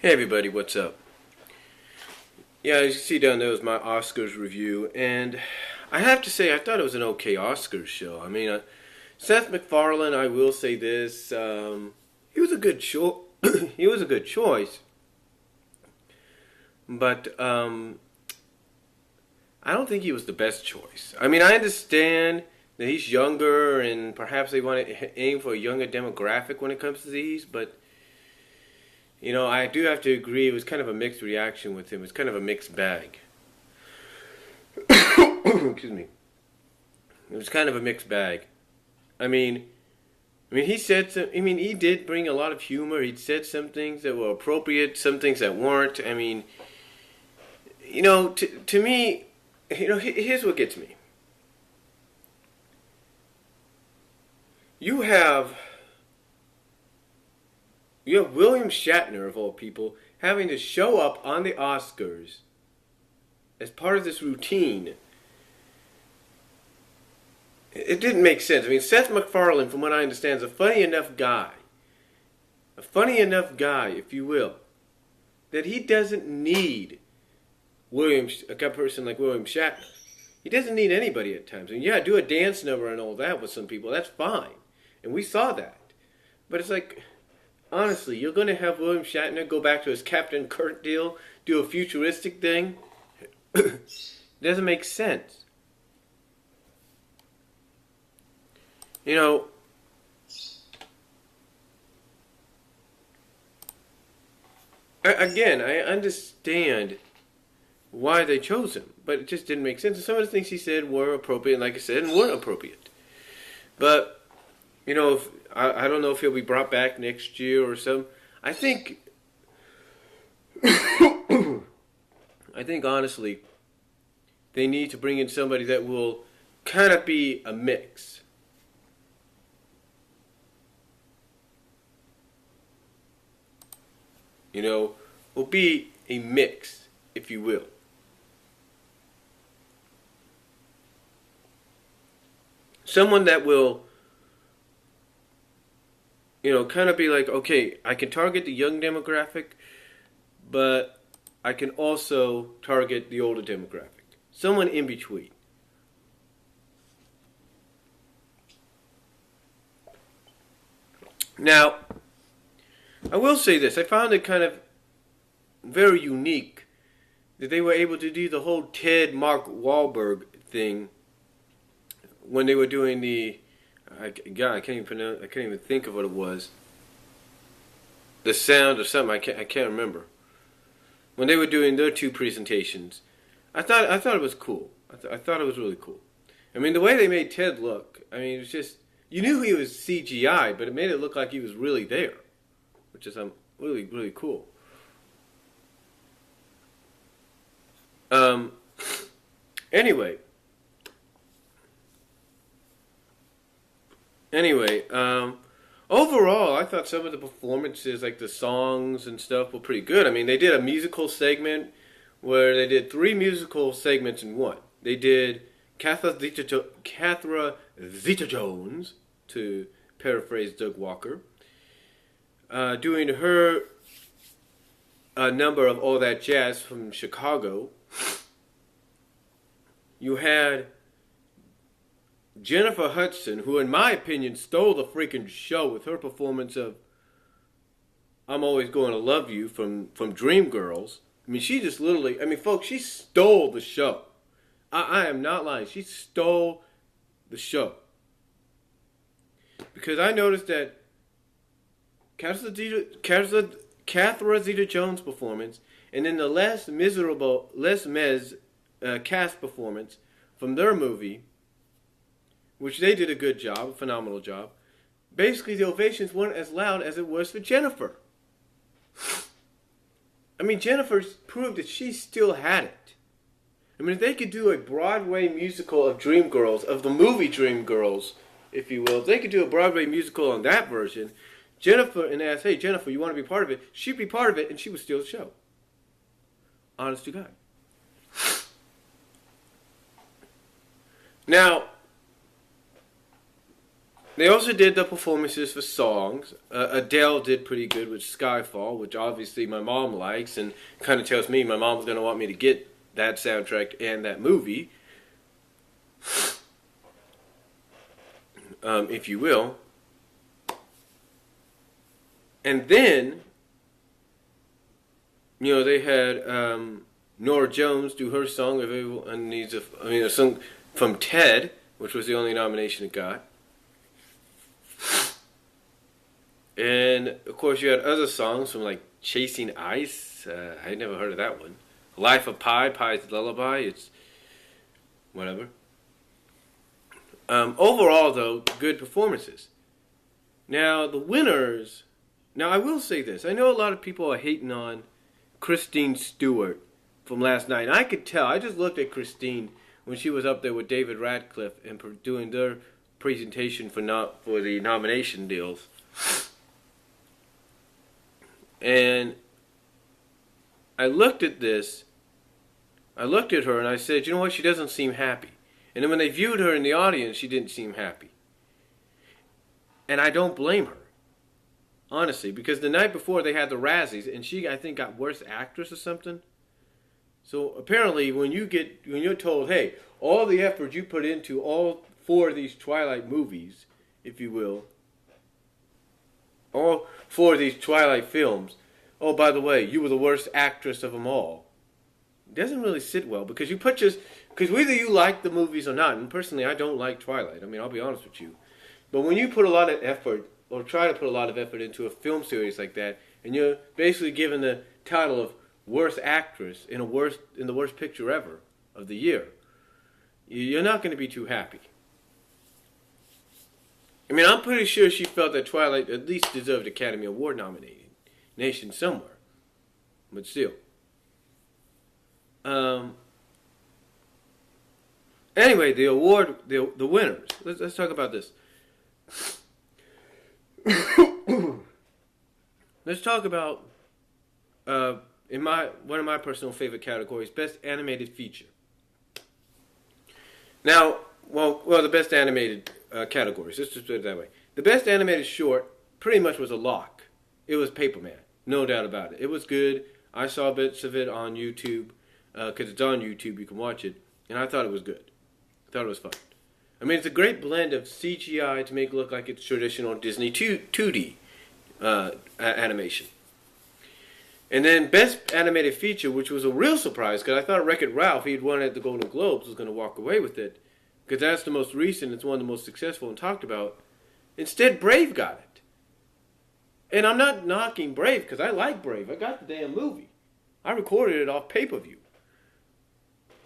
Hey everybody, what's up? Yeah, as you see down there was my Oscars review, and I have to say I thought it was an okay Oscars show. Seth MacFarlane, I will say this, he was a good he was a good choice, but I don't think he was the best choice. I understand that he's younger, and perhaps they want to aim for a younger demographic when it comes to these, but I do have to agree it was kind of a mixed reaction with him. It was kind of a mixed bag. Excuse me. It was kind of a mixed bag. I mean, he said some. He did bring a lot of humor. He said some things that were appropriate, some things that weren't. To me, here's what gets me. You have William Shatner of all people having to show up on the Oscars as part of this routine. It didn't make sense. Seth MacFarlane, from what I understand, is a funny enough guy, if you will, that he doesn't need a person like William Shatner. He doesn't need anybody at times. Yeah, do a dance number and all that with some people. That's fine, and we saw that. But it's like, honestly, you're going to have William Shatner go back to his Captain Kirk deal, do a futuristic thing? It doesn't make sense. Again, I understand why they chose him, but it just didn't make sense. And some of the things he said were appropriate, and like I said, and weren't appropriate. But, I don't know if he'll be brought back next year or something. I think honestly, they need to bring in somebody that will kind of be a mix. Will be a mix, if you will. Someone that will, kind of be like, okay, I can target the young demographic, but I can also target the older demographic. Someone in between. Now, I will say this. I found it kind of very unique that they were able to do the whole Ted Mark Wahlberg thing when they were doing I can't even think of what it was. The Sound or something. I can't remember. When they were doing their two presentations, I thought it was cool. I thought it was really cool. The way they made Ted look, it was just, you knew he was CGI, but it made it look like he was really there, which is really, really cool. Anyway, overall, I thought some of the performances, like the songs and stuff, were pretty good. They did a musical segment where they did 3 musical segments in one. They did Catherine Zeta-Jones, to paraphrase Doug Walker, doing her number of All That Jazz from Chicago. You had Jennifer Hudson, who in my opinion stole the freaking show with her performance of I'm Always Going to Love You from Dreamgirls. She just literally, folks, she stole the show. I am not lying. She stole the show. Because I noticed that Catherine Zeta-Jones' performance, and then the Les Mis cast performance from their movie, which they did a good job, a phenomenal job. Basically, the ovations weren't as loud as it was for Jennifer. Jennifer proved that she still had it. If they could do a Broadway musical of Dreamgirls, of the movie Dreamgirls, if you will, if they could do a Broadway musical on that version, Jennifer, and ask, hey, Jennifer, you want to be part of it? She'd be part of it, and she would steal the show. Honest to God. Now, They also did the performances for songs. Adele did pretty good with Skyfall, which obviously my mom likes, and kind of tells me my mom's going to want me to get that soundtrack and that movie, if you will. And then, they had Norah Jones do her song, "Everyone Needs a song from Ted," which was the only nomination it got. And, of course, you had other songs from, like, Chasing Ice. I never heard of that one. Life of Pi, Pi's Lullaby. It's whatever. Overall, though, good performances. Now, the winners... Now, I will say this. I know a lot of people are hating on Kristen Stewart from last night. And I could tell. I just looked at Kristen when she was up there with David Radcliffe and doing their presentation for the nomination deals. And I looked at this, I looked at her and I said, you know what, she doesn't seem happy. And then when they viewed her in the audience, she didn't seem happy. And I don't blame her, honestly, because the night before they had the Razzies, and she, I think, got Worst Actress or something. So apparently when you're told, hey, all the effort you put into all 4 of these Twilight movies, if you will, all 4 of these Twilight films, oh, by the way, you were the worst actress of them all. It doesn't really sit well because because whether you like the movies or not, and personally I don't like Twilight, I mean, I'll be honest with you, but when you put a lot of effort, or try to put a lot of effort into a film series like that, and you're basically given the title of worst actress in the worst picture ever of the year, you're not going to be too happy. I mean, I'm pretty sure she felt that Twilight at least deserved Academy Award nomination somewhere. But still. Anyway, the winners. Let's talk about this. Let's talk about one of my personal favorite categories, Best Animated Feature. Now, the best animated categories. Let's just put it that way. The best animated short pretty much was a lock. It was Paperman, no doubt about it. It was good. I saw bits of it on YouTube because it's on YouTube. You can watch it, and I thought it was good. I thought it was fun. I mean, it's a great blend of CGI to make it look like it's traditional Disney 2D animation. And then Best Animated Feature, which was a real surprise because I thought Wreck-It Ralph, he'd won at the Golden Globes, was going to walk away with it. Because that's the most recent, it's one of the most successful and talked about. Instead, Brave got it. And I'm not knocking Brave, because I like Brave. I got the damn movie. I recorded it off pay-per-view.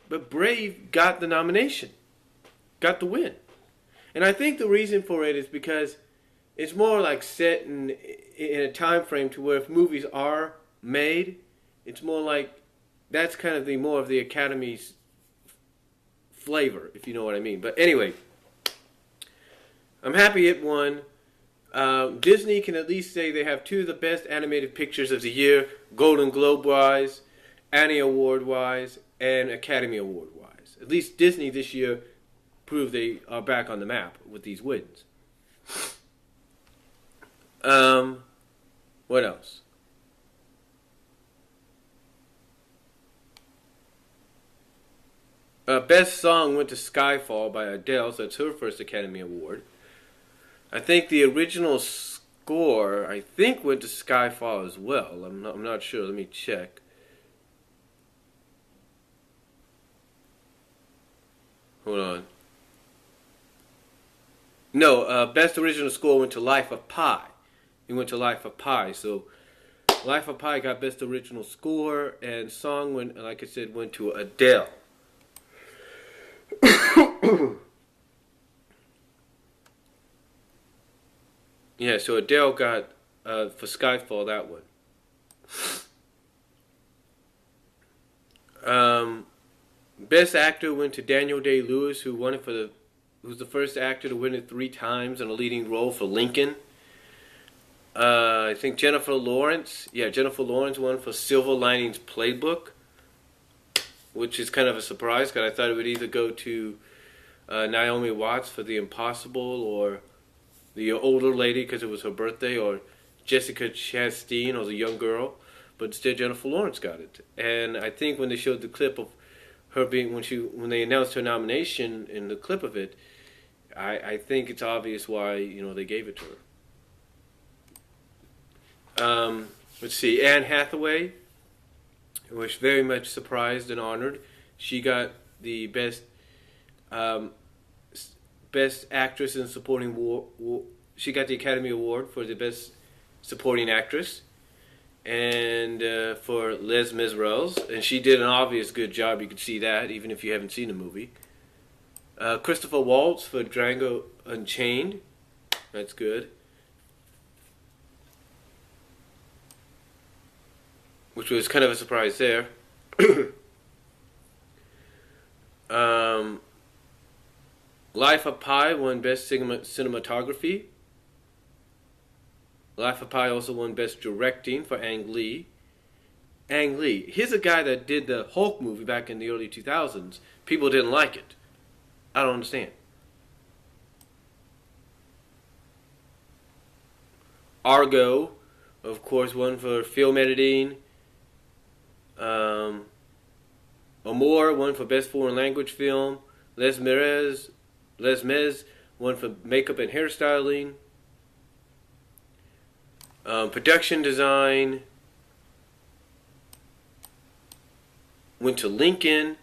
But Brave got the nomination. Got the win. And I think the reason for it is because it's more like set in a time frame to where if movies are made, it's more like, that's kind of more of the Academy's flavor, if you know what I mean. But anyway, I'm happy it won. Disney can at least say they have 2 of the best animated pictures of the year, Golden Globe-wise, Annie Award-wise, and Academy Award-wise. At least Disney this year proved they are back on the map with these wins. What else? Best Song went to Skyfall by Adele, so it's her first Academy Award. I think the original score, went to Skyfall as well. I'm not sure. Let me check. Hold on. No, Best Original Score went to Life of Pi. It went to Life of Pi, so Life of Pi got Best Original Score, and song, like I said, went to Adele. Yeah, so Adele got, for Skyfall, that one. Best Actor went to Daniel Day-Lewis, who won it who's the first actor to win it 3 times in a leading role for Lincoln. I think Jennifer Lawrence won for Silver Linings Playbook, which is kind of a surprise because I thought it would either go to Naomi Watts for The Impossible or the older lady because it was her birthday, or Jessica Chastain was a young girl, but instead Jennifer Lawrence got it. And I think when they showed the clip of her being when they announced her nomination in the clip of it, I think it's obvious why they gave it to her. Let's see, Anne Hathaway was very much surprised and honored. She got the best actress in supporting she got the Academy Award for the best supporting actress, and for Les Miserables, and she did an obvious good job. You could see that even if you haven't seen the movie. Christopher Waltz for Django Unchained. That's good. Which was kind of a surprise there. Life of Pi won Best Cinematography. Life of Pi also won Best Directing for Ang Lee. Ang Lee. Here's a guy that did the Hulk movie back in the early 2000s. People didn't like it. I don't understand. Argo, of course, won for film editing. Amour won for Best Foreign Language Film. Les Mis won for Makeup and Hairstyling. Production Design went to Lincoln.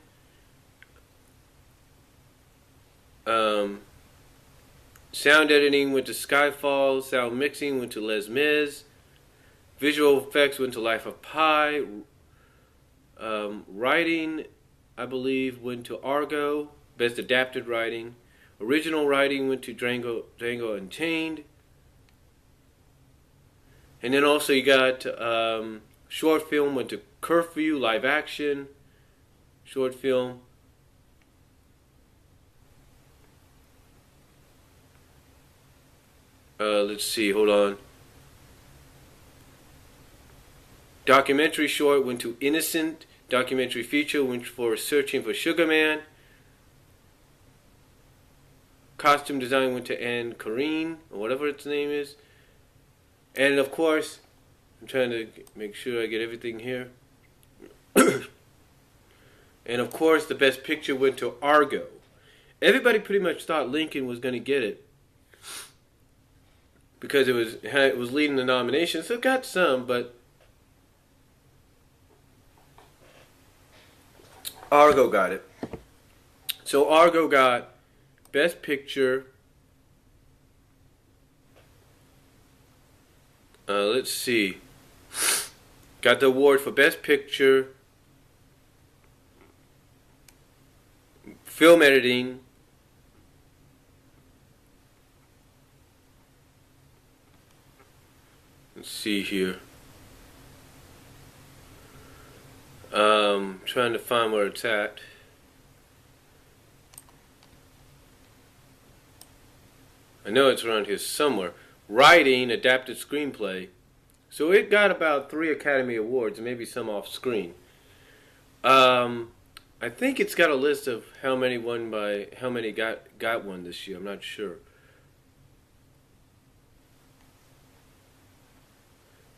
Sound editing went to Skyfall. Sound mixing went to Les Mis. Visual effects went to Life of Pi. Writing, I believe, went to Argo. Best adapted writing. Original writing went to Django Unchained. And then also you got short film went to Curfew, live action. Short film. Let's see, hold on. Documentary short went to Innocent. Documentary feature went for Searching for Sugar Man. Costume design went to Anne Karine, or whatever its name is. And of course, I'm trying to make sure I get everything here. And of course, the best picture went to Argo. Everybody pretty much thought Lincoln was going to get it, because it was leading the nomination, so it got some, but Argo got it. So Argo got Best Picture. Let's see. Got the award for Best Picture, Film Editing, let's see here. Trying to find where it's at. I know it's around here somewhere. Writing, adapted screenplay. So it got about 3 Academy Awards, and maybe some off screen. I think it's got a list of how many got one this year. I'm not sure.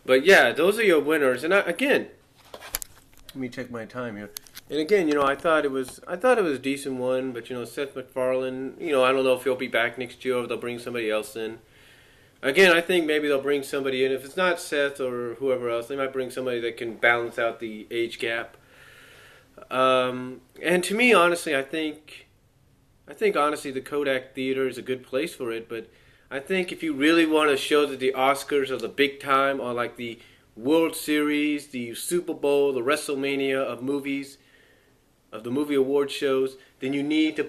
But yeah, those are your winners. And again, let me check my time here. And again, I thought it was a decent one, but Seth MacFarlane, I don't know if he'll be back next year or if they'll bring somebody else in. Again, I think maybe they'll bring somebody in. If it's not Seth or whoever else, they might bring somebody that can balance out the age gap. And to me, honestly, I think honestly the Kodak Theater is a good place for it. But I think if you really want to show that the Oscars are the big time, or like the World Series, the Super Bowl, the WrestleMania of movies, of the movie award shows, then you need to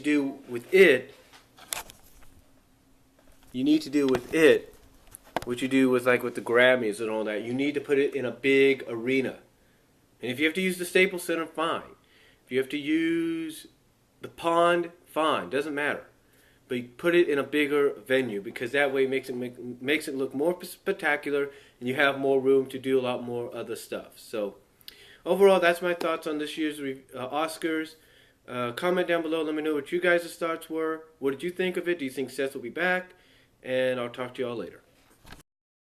do with it what you do with the Grammys and all that. You need to put it in a big arena. And if you have to use the Staples Center, fine. If you have to use the Pond, fine. Doesn't matter. But you put it in a bigger venue, because that way it makes it look more spectacular, and you have more room to do a lot more other stuff. So overall, that's my thoughts on this year's Oscars. Comment down below. Let me know what you guys' thoughts were. What did you think of it? Do you think Seth will be back? and I'll talk to y'all later.